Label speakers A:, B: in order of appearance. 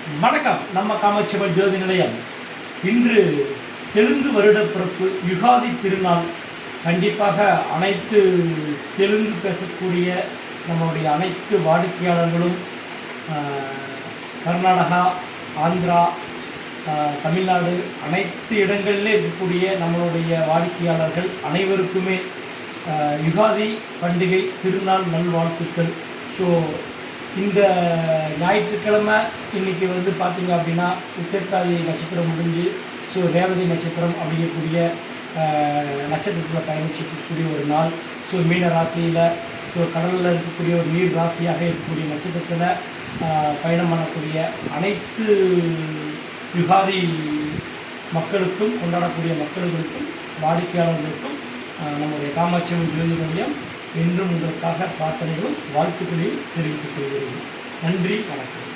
A: வணக்கம். நம்ம காமாட்சியம்மன் ஜோதி நிலையம். இன்று தெலுங்கு வருட பிறப்பு யுகாதி திருநாள். கண்டிப்பாக அனைத்து தெலுங்கு பேசக்கூடிய நம்மளுடைய அனைத்து வாடிக்கையாளர்களும் கர்நாடகா, ஆந்திரா, தமிழ்நாடு அனைத்து இடங்களிலே இருக்கக்கூடிய நம்மளுடைய வாடிக்கையாளர்கள் அனைவருக்குமே யுகாதி பண்டிகை திருநாள் நல்வாழ்த்துக்கள். ஸோ இந்த ஞாயிற்றுக்கிழமை இன்றைக்கி பார்த்திங்க அப்படின்னா உத்திரட்டாதி நட்சத்திரம் முடிஞ்சு ஸோ ரேவதி நட்சத்திரம் அப்படிங்கக்கூடிய நட்சத்திரத்தில் பயணிச்சிருக்கக்கூடிய ஒரு நாள். ஸோ மீன ராசியில் ஸோ கடலில் இருக்கக்கூடிய ஒரு நீர் ராசியாக இருக்கக்கூடிய நட்சத்திரத்தில் பயணம் பண்ணக்கூடிய அனைத்து யுகாதி மக்களுக்கும், கொண்டாடக்கூடிய மக்களுக்கும், வாடிக்கையாளர்களுக்கும் நம்முடைய காமாட்சியம்மன் ஜோதி நிலையம் என்றும் உங்களுக்காக பிரார்த்தனைகளும் வாழ்த்துக்களையும் தெரிவித்துக் கொள்கிறேன். நன்றி, வணக்கம்.